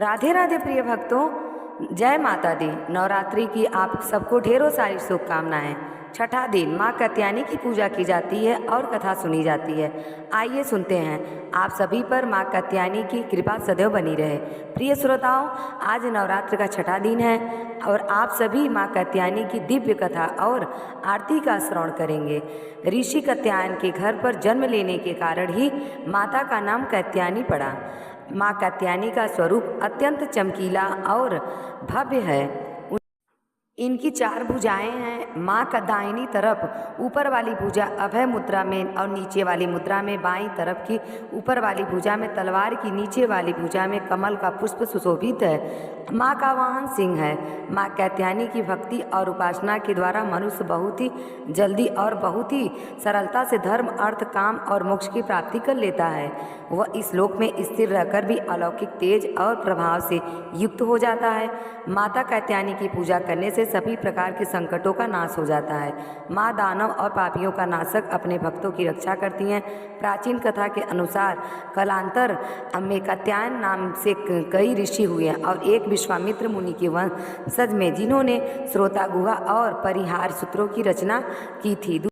राधे राधे प्रिय भक्तों, जय माता दी। नवरात्रि की आप सबको ढेरों सारी शुभकामनाएं। छठा दिन माँ कात्यायनी की पूजा की जाती है और कथा सुनी जाती है। आइए सुनते हैं। आप सभी पर माँ कात्यायनी की कृपा सदैव बनी रहे। प्रिय श्रोताओं, आज नवरात्र का छठा दिन है और आप सभी माँ कात्यायनी की दिव्य कथा और आरती का श्रवण करेंगे। ऋषि कात्यायन के घर पर जन्म लेने के कारण ही माता का नाम कात्यायनी पड़ा। माँ कात्यायनी का स्वरूप अत्यंत चमकीला और भव्य है। इनकी 4 भुजाएं हैं। माँ का दाहिनी तरफ ऊपर वाली भुजा अभय मुद्रा में और नीचे वाली मुद्रा में, बाईं तरफ की ऊपर वाली भुजा में तलवार की, नीचे वाली भुजा में कमल का पुष्प सुशोभित है। माँ का वाहन सिंह है। माँ कात्यायनी की भक्ति और उपासना के द्वारा मनुष्य बहुत ही जल्दी और बहुत ही सरलता से धर्म, अर्थ, काम और मोक्ष की प्राप्ति कर लेता है। वह इस लोक में स्थिर रहकर भी अलौकिक तेज और प्रभाव से युक्त हो जाता है। माता कात्यायनी की पूजा करने से सभी प्रकार के संकटों का नाश हो जाता है। माँ दानव और पापियों का नाशक अपने भक्तों की रक्षा करती हैं। प्राचीन कथा के अनुसार कालांतर में कात्यायन नाम से कई ऋषि हुए और एक विश्वामित्र मुनि के वंशज में, जिन्होंने श्रोता गुहा और परिहार सूत्रों की रचना की थी।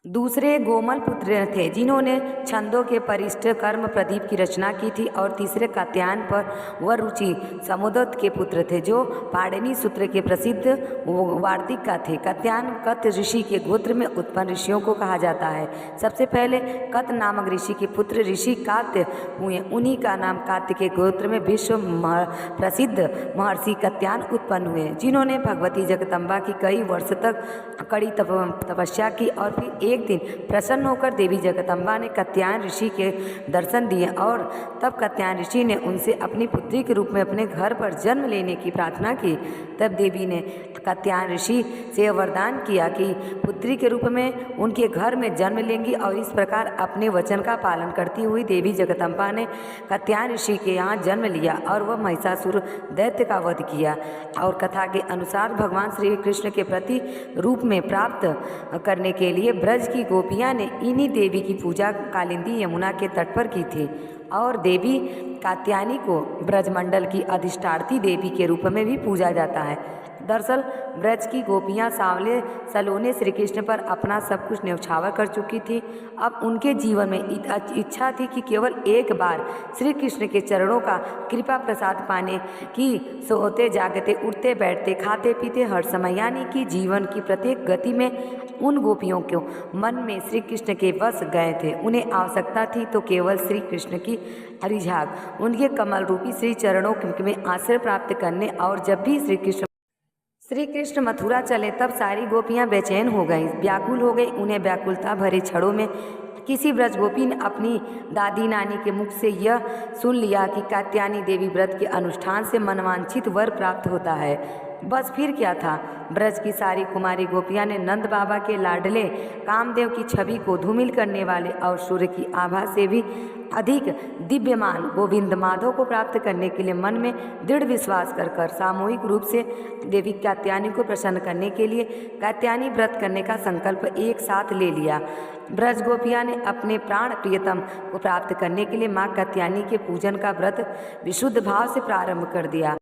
दूसरे गोमल पुत्र थे, जिन्होंने छंदों के परिष्ठ कर्म प्रदीप की रचना की थी। और तीसरे कात्यायन पर व रुचि समुद्र के पुत्र थे, जो पाणिनि सूत्र के प्रसिद्ध वार्तिक का थे। कात्यायन कत ऋषि के गोत्र में उत्पन्न ऋषियों को कहा जाता है। सबसे पहले कत नामक ऋषि के पुत्र ऋषि कात्य हुए। उन्हीं का नाम कात्य के गोत्र में विश्व प्रसिद्ध महर्षि कात्यायन उत्पन्न हुए, जिन्होंने भगवती जगदम्बा की कई वर्ष तक कड़ी तपस्या की। और फिर एक दिन प्रसन्न होकर देवी जगदम्बा ने कात्यायन ऋषि के दर्शन दिए और तब कात्यायन ऋषि ने उनसे अपनी पुत्री के रूप में अपने घर पर जन्म लेने की प्रार्थना की। तब देवी ने कात्यायन ऋषि से वरदान किया कि पुत्री के रूप में उनके घर में जन्म लेंगी। और इस प्रकार अपने वचन का पालन करती हुई देवी जगदम्बा ने कात्यायन ऋषि के यहाँ जन्म लिया और वह महिषासुर दैत्य का वध किया। और कथा के अनुसार भगवान श्री कृष्ण के प्रति रूप में प्राप्त करने के लिए ब्रज की गोपियां ने इन्हीं देवी की पूजा कालिंदी यमुना के तट पर की थी। और देवी कात्यायनी को ब्रजमंडल की अधिष्ठात्री देवी के रूप में भी पूजा जाता है। दरअसल ब्रज की गोपियां सांवले सलोने श्री कृष्ण पर अपना सब कुछ न्यौछावर कर चुकी थी। अब उनके जीवन में इच्छा थी कि केवल एक बार श्री कृष्ण के चरणों का कृपा प्रसाद पाने की। सोते जागते, उठते बैठते, खाते पीते हर समय, यानी कि जीवन की प्रत्येक गति में उन गोपियों को मन में श्री कृष्ण के वश गए थे। उन्हें आवश्यकता थी तो केवल श्री कृष्ण की हरिझाक, उनके कमल रूपी श्री चरणों में आश्रय प्राप्त करने। और जब भी श्री कृष्ण मथुरा चले तब सारी गोपियां बेचैन हो गईं, व्याकुल हो गई। उन्हें व्याकुलता भरे क्षणों में किसी ब्रज गोपी ने अपनी दादी नानी के मुख से यह सुन लिया कि कात्यायनी देवी व्रत के अनुष्ठान से मनवांछित वर प्राप्त होता है। बस फिर क्या था, ब्रज की सारी कुमारी गोपियां ने नंद बाबा के लाडले कामदेव की छवि को धूमिल करने वाले और सूर्य की आभा से भी अधिक दिव्यमान गोविंद माधव को प्राप्त करने के लिए मन में दृढ़ विश्वास कर सामूहिक रूप से देवी कात्यायनी को प्रसन्न करने के लिए कात्यायनी व्रत करने का संकल्प एक साथ ले लिया। ब्रज गोपियां ने अपने प्राण प्रियतम को प्राप्त करने के लिए माँ कात्यायनी के पूजन का व्रत विशुद्ध भाव से प्रारंभ कर दिया।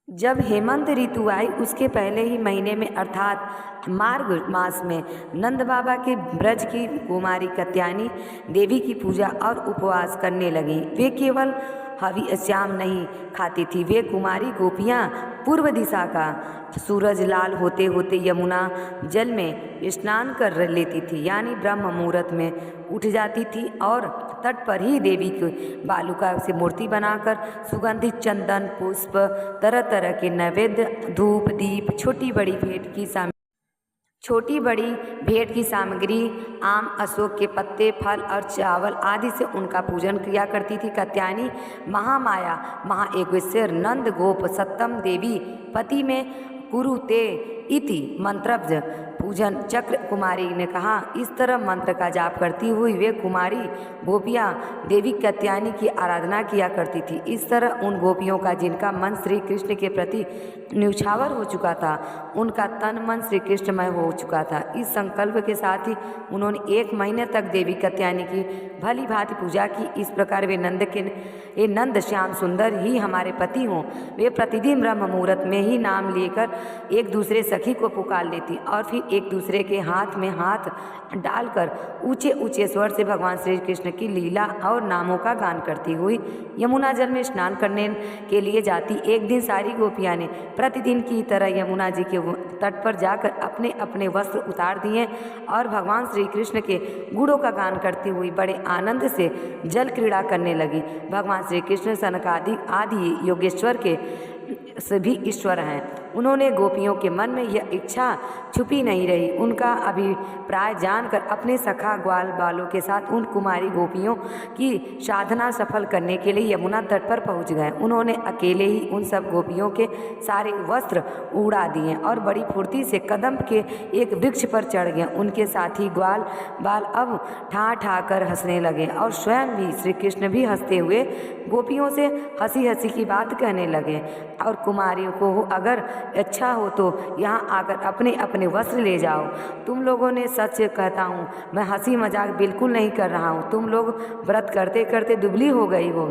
जब हेमंत ऋतु आई, उसके पहले ही महीने में अर्थात मार्ग मास में नंद बाबा के ब्रज की कुमारी कात्यायनी देवी की पूजा और उपवास करने लगी। वे केवल हवि श्याम नहीं खाती थी। वे कुमारी गोपियां पूर्व दिशा का सूरज लाल होते होते यमुना जल में स्नान कर लेती थी, यानी ब्रह्म मुहूर्त में उठ जाती थी और तट पर ही देवी की बालुका से मूर्ति बनाकर सुगंधित चंदन, पुष्प, तरह तरह के नैवेद्य, धूप, दीप, छोटी बड़ी भेंट की सामग्री, आम, अशोक के पत्ते, फल और चावल आदि से उनका पूजन किया करती थी। कात्यायनी महामाया, महाएगेश्वर, नंद गोप, सत्तम देवी, पति में कुरुते इति मंत्रब्ज पूजन चक्र कुमारी ने कहा। इस तरह मंत्र का जाप करती हुई वे कुमारी गोपियाँ देवी कात्यायनी की आराधना किया करती थी। इस तरह उन गोपियों का जिनका मन श्री कृष्ण के प्रति न्यौछावर हो चुका था, उनका तन मन श्री कृष्णमय हो चुका था। इस संकल्प के साथ ही उन्होंने 1 महीने तक देवी कात्यायनी की भली भांति पूजा की। इस प्रकार वे नंद श्याम सुंदर ही हमारे पति हों। वे प्रतिदिन ब्रह्म मुहूर्त में ही नाम लेकर एक दूसरे सखी को पुकार लेती और फिर एक दूसरे के हाथ में हाथ डालकर ऊंचे ऊंचे स्वर से भगवान श्री कृष्ण की लीला और नामों का गान करती हुई यमुना जल में स्नान करने के लिए जाती। एक दिन सारी गोपियां ने प्रतिदिन की तरह यमुना जी के तट पर जाकर अपने अपने वस्त्र उतार दिए और भगवान श्री कृष्ण के गुणों का गान करती हुई बड़े आनंद से जल क्रीड़ा करने लगी। भगवान श्री कृष्ण सनकादि आदि योगेश्वर के सभी ईश्वर हैं। उन्होंने गोपियों के मन में यह इच्छा छुपी नहीं रही। उनका अभिप्राय जानकर अपने सखा ग्वाल बालों के साथ उन कुमारी गोपियों की साधना सफल करने के लिए यमुना तट पर पहुंच गए। उन्होंने अकेले ही उन सब गोपियों के सारे वस्त्र उड़ा दिए और बड़ी फुर्ती से कदम के एक वृक्ष पर चढ़ गए। उनके साथी ग्वाल बाल अब ठा ठा कर हंसने लगे और स्वयं भी श्री कृष्ण भी हंसते हुए गोपियों से हंसी हंसी की बात कहने लगे और कुमारियों को अगर अच्छा हो तो यहाँ आकर अपने अपने वस्त्र ले जाओ। तुम लोगों ने सच कहता हूँ, मैं हंसी मजाक बिल्कुल नहीं कर रहा हूँ। तुम लोग व्रत करते करते दुबली हो गई हो।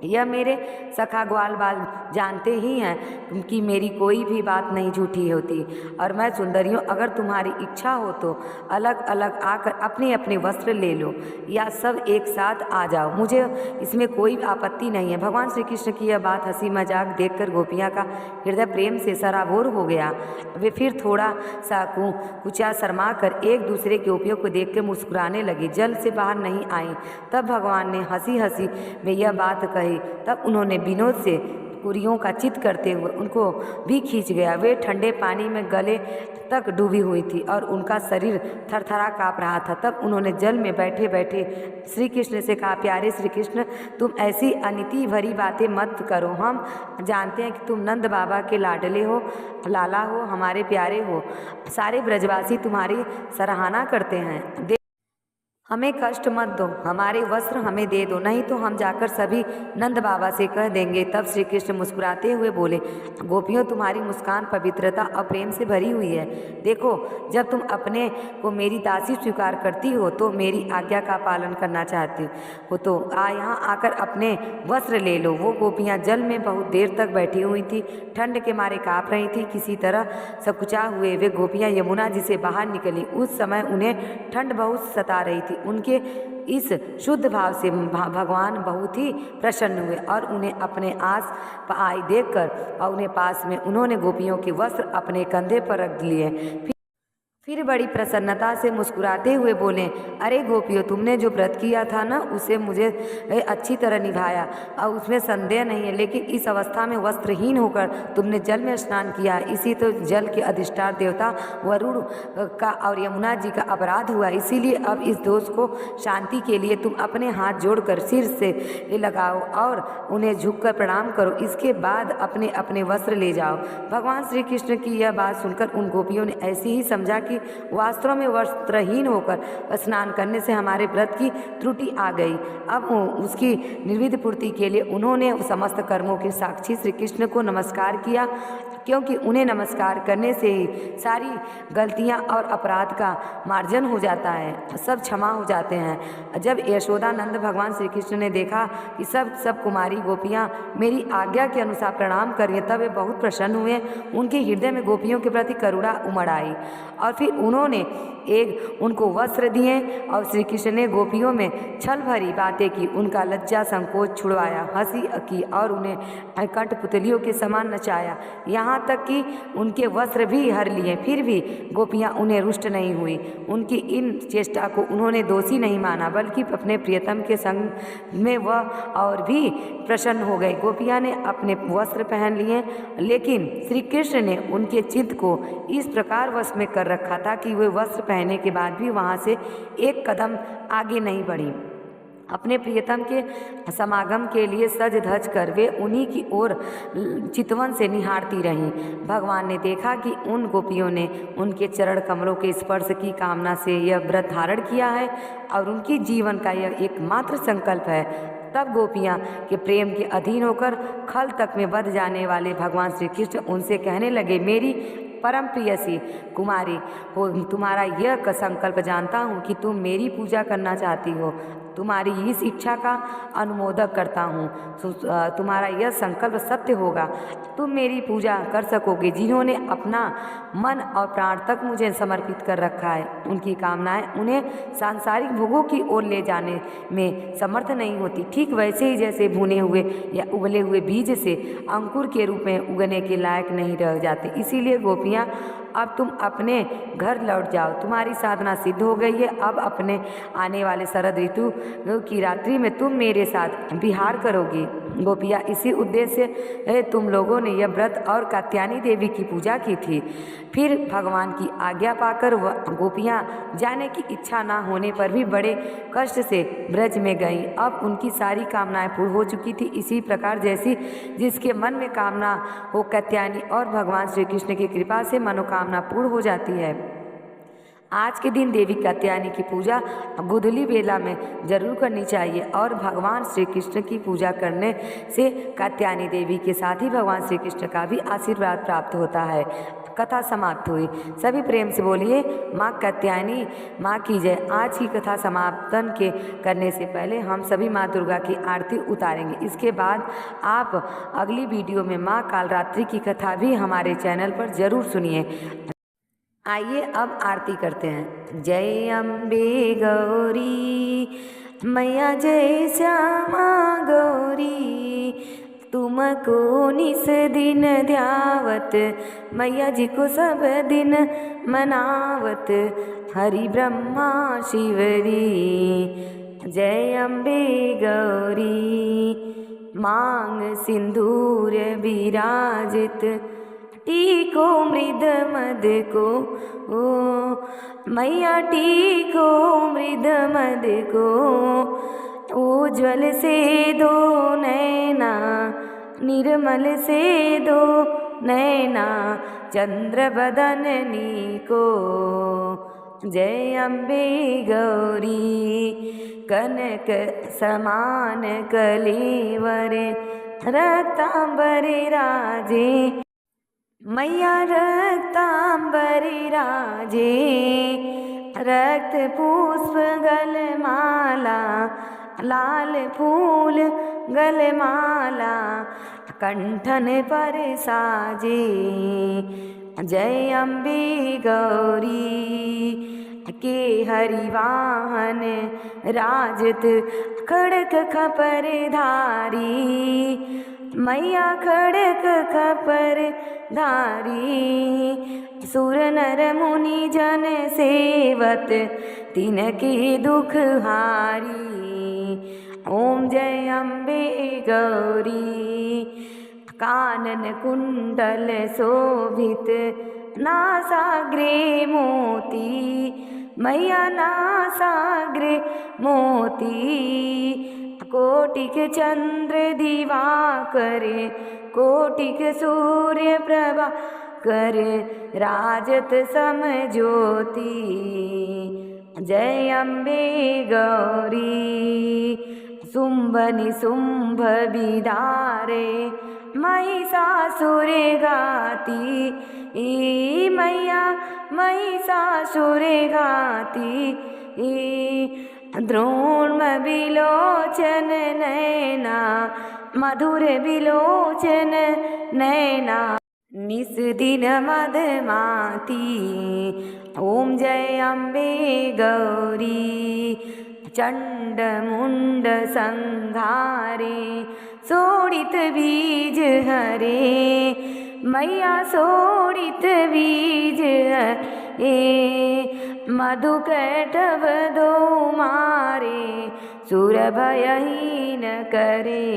यह मेरे सखा ग्वाल बाल जानते ही हैं कि मेरी कोई भी बात नहीं झूठी होती। और मैं सुंदरियों, अगर तुम्हारी इच्छा हो तो अलग अलग आकर अपने अपने वस्त्र ले लो या सब एक साथ आ जाओ, मुझे इसमें कोई आपत्ति नहीं है। भगवान श्री कृष्ण की यह बात हंसी मजाक देखकर गोपियाँ का हृदय प्रेम से सराबोर हो गया। वे फिर थोड़ा सा कुचा शर्मा कर एक दूसरे के गोपियों को देख कर मुस्कुराने लगी। जल से बाहर नहीं आई तब भगवान ने हंसी हंसी में यह बात कही। तब उन्होंने विनोद से कुरियों का चित करते हुए उनको भी खींच गया। वे ठंडे पानी में गले तक डूबी हुई थी और उनका शरीर थरथरा काँप रहा था। तब उन्होंने जल में बैठे बैठे श्री कृष्ण से कहा, प्यारे श्री कृष्ण, तुम ऐसी अनिति भरी बातें मत करो। हम जानते हैं कि तुम नंद बाबा के लाडले हो, लाला हो, हमारे प्यारे हो। सारे ब्रजवासी तुम्हारी सराहना करते हैं। हमें कष्ट मत दो, हमारे वस्त्र हमें दे दो, नहीं तो हम जाकर सभी नंद बाबा से कह देंगे। तब श्री कृष्ण मुस्कुराते हुए बोले, गोपियों, तुम्हारी मुस्कान पवित्रता और प्रेम से भरी हुई है। देखो, जब तुम अपने को मेरी दासी स्वीकार करती हो तो मेरी आज्ञा का पालन करना चाहती हो तो यहाँ आकर अपने वस्त्र ले लो। वो गोपियाँ जल में बहुत देर तक बैठी हुई थी, ठंड के मारे काँप रही थी। किसी तरह सकुचा हुए वे गोपियाँ यमुना जी से बाहर निकली। उस समय उन्हें ठंड बहुत सता रही थी। उनके इस शुद्ध भाव से भगवान बहुत ही प्रसन्न हुए और उन्हें अपने आस पाई देखकर और उन्हें पास में उन्होंने गोपियों के वस्त्र अपने कंधे पर रख लिए। फिर बड़ी प्रसन्नता से मुस्कुराते हुए बोले, अरे गोपियों, तुमने जो व्रत किया था ना, उसे मुझे अच्छी तरह निभाया और उसमें संदेह नहीं है। लेकिन इस अवस्था में वस्त्रहीन होकर तुमने जल में स्नान किया, इसी तो जल के अधिष्ठान देवता वरुण का और यमुना जी का अपराध हुआ। इसीलिए अब इस दोष को शांति के लिए तुम अपने हाथ जोड़कर सिर से लगाओ और उन्हें झुककर प्रणाम करो। इसके बाद अपने अपने वस्त्र ले जाओ। भगवान श्री कृष्ण की यह बात सुनकर उन गोपियों ने ऐसे ही समझा कि वास्तव में वस्त्रहीन होकर स्नान करने से हमारे व्रत की त्रुटि आ गई। अब उसकी निर्विध पूर्ति के लिए उन्होंने समस्त कर्मों के साक्षी श्री कृष्ण को नमस्कार किया, क्योंकि उन्हें नमस्कार करने से ही सारी गलतियां और अपराध का मार्जन हो जाता है, सब क्षमा हो जाते हैं। जब यशोदानंद भगवान श्री कृष्ण ने देखा कि सब कुमारी गोपियां मेरी आज्ञा के अनुसार प्रणाम कर रही हैं, तब वे बहुत प्रसन्न हुए। उनके हृदय में गोपियों के प्रति करुणा उमड़ आई और फिर उन्होंने उनको वस्त्र दिए और श्री कृष्ण ने गोपियों में छल भरी बातें की, उनका लज्जा संकोच छुड़वाया, हंसी की और उन्हें कठपुतलियों के समान नचाया, यहाँ तक कि उनके वस्त्र भी हर लिए। फिर भी गोपियाँ उन्हें रुष्ट नहीं हुई। उनकी इन चेष्टा को उन्होंने दोषी नहीं माना, बल्कि अपने प्रियतम के संग में वह और भी प्रसन्न हो गए। गोपियाँ ने अपने वस्त्र पहन लिए, लेकिन श्री कृष्ण ने उनके चित्त को इस प्रकार वश में कर रखा था कि वे वस्त्र पहनने के बाद भी वहाँ से एक कदम आगे नहीं बढ़ी। अपने प्रियतम के समागम के लिए सज धज कर वे उन्हीं की ओर चितवन से निहारती रहीं। भगवान ने देखा कि उन गोपियों ने उनके चरण कमलों के स्पर्श की कामना से यह व्रत धारण किया है और उनकी जीवन का यह एकमात्र संकल्प है। तब गोपियाँ के प्रेम के अधीन होकर खल तक में बध जाने वाले भगवान श्री कृष्ण उनसे कहने लगे, मेरी परम प्रियसी कुमारी हो, तुम्हारा यह संकल्प जानता हूँ कि तुम मेरी पूजा करना चाहती हो। तुम्हारी इस इच्छा का अनुमोदक करता हूँ। तुम्हारा यह संकल्प सत्य होगा। तुम मेरी पूजा कर सकोगे। जिन्होंने अपना मन और प्राण तक मुझे समर्पित कर रखा है, उनकी कामनाएं उन्हें सांसारिक भोगों की ओर ले जाने में समर्थ नहीं होती। ठीक वैसे ही जैसे भुने हुए या उबले हुए बीज से अंकुर के रूप में उगने के लायक नहीं रह जाते। इसीलिए गोपियाँ, अब तुम अपने घर लौट जाओ। तुम्हारी साधना सिद्ध हो गई है। अब अपने आने वाले शरद ऋतु की रात्रि में तुम मेरे साथ विहार करोगी। गोपियाँ, इसी उद्देश्य से तुम लोगों ने यह व्रत और कात्यायनी देवी की पूजा की थी। फिर भगवान की आज्ञा पाकर गोपियाँ जाने की इच्छा ना होने पर भी बड़े कष्ट से ब्रज में गईं। अब उनकी सारी कामनाएं पूर्ण हो चुकी थी। इसी प्रकार जैसी जिसके मन में कामना हो, कात्यायनी और भगवान श्री कृष्ण की कृपा से मनोकामना पूर्ण हो जाती है। आज के दिन देवी कात्यायनी की पूजा गोधूली बेला में जरूर करनी चाहिए और भगवान श्री कृष्ण की पूजा करने से कात्यायनी देवी के साथ ही भगवान श्री कृष्ण का भी आशीर्वाद प्राप्त होता है। कथा समाप्त हुई। सभी प्रेम से बोलिए माँ कात्यायनी माँ की जय। आज की कथा समापन के करने से पहले हम सभी माँ दुर्गा की आरती उतारेंगे। इसके बाद आप अगली वीडियो में माँ कालरात्रि की कथा भी हमारे चैनल पर जरूर सुनिए। आइए अब आरती करते हैं। जय अम्बे गौरी मैया, जय श्यामा गौरी, तुमको निस दिन ध्यावत, मैया जी को सब दिन मनावत, हरि ब्रह्मा शिवरी। जय अम्बे गौरी मांग सिंदूर विराजित, टीको मृद मद को ओ मैया, टीको मृद मद को, उज्ज्वल से दो नैना, निर्मल से दो नैना, चंद्र बदननी को। जय अम्बे गौरी कनक समान कलेवर, रक्तांबर राजे, मैया रक्तांबर राजे, रक्त पुष्प गलमाला, लाल फूल गलमाला, कंठन पर साजे। जय अम्बे गौरी के हरिवाहन राजत, खड़क खपर धारी, मैया खड़क खपर धारी, सुर नर मुनि जन सेवत, तिनके दुख हारी। ओम जय अम्बे गौरी कानन कुंडल शोभित, नासाग्रे मोती, मैया नासाग्रे मोती, कोटिक चंद्र दिवाकर, कोटिक सूर्य प्रभा करे, राजत सम ज्योति। जय अम्बे गौरी शुंभ निशुंभ विदारे, महिषासुर घाती, मैया महिषासुर घाती, द्रोण विलोचन नैना, मधुर विलोचन नैना, निस दिन मदमाती। ओम जय अम्बे गौरी चंड मुंड संघारे, सोडित बीज हरे, मैया सोडित बीज हरे, मधु कैटभ दो मारे, सुर भयहीन करे।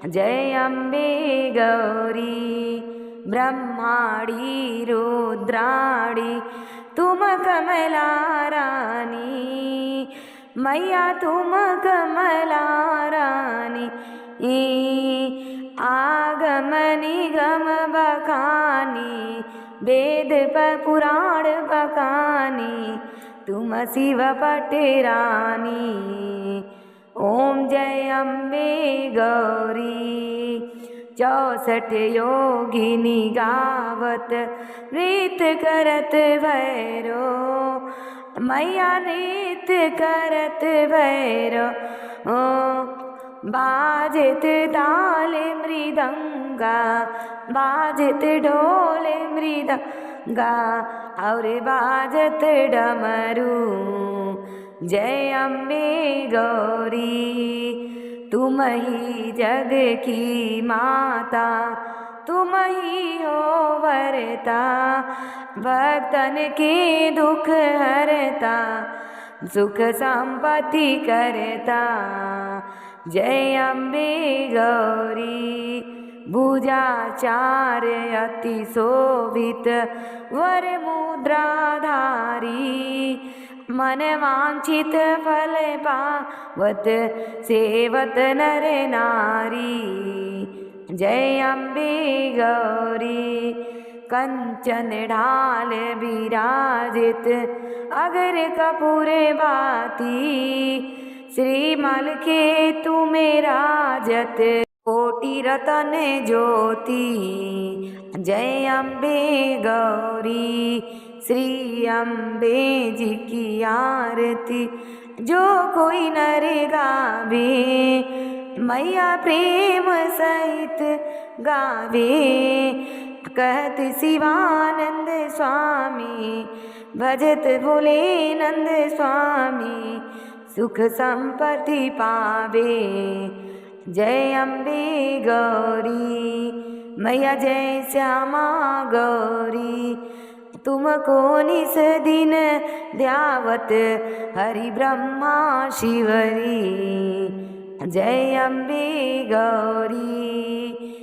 जय अम्बे गौरी ब्रह्माणी रुद्राणी, तुम कमला रानी, मैया तुम कमला रानी, आगम निगम बखानी, वेद पुराण बखानी, तुम शिव पटरानी। ओम जय अम्बे गौरी, 64 योगिनी गावत नृत्य करत भैरो, मैया नृत्य करत भैरो। बाजत ताल मृदंगा, बाजत ढोल मृदंगा, और बाजत डमरू। जय अम्बे गौरी, तुम ही जग की माता, तुम ही हो वरता, भक्तन के दुख हरता, सुख संपत्ति करता। जय अम्बे गौरी, भुजाचार अति शोभित, वर मुद्राधारी, मन वांछित फल पावत, सेवत नर नारी। जय अम्बे गौरी, कंचन ढाल विराजित, अगर कपूर बाती, श्रीमल के तुम्हें राजत, कोटि रतन ज्योति। जय अम्बे गौरी, श्री अम्बे जी की आरती, जो कोई नर गावे, मैया प्रेम सहित गावे। कहत शिवानंद स्वामी, भजत भोले नंद स्वामी, सुख संपत्ति पावे। जय अम्बे गौरी, मैया जय श्यामा गौरी, तुमको निस दिन ध्यावत, हरि ब्रह्मा शिवरी। जय अम्बे गौरी,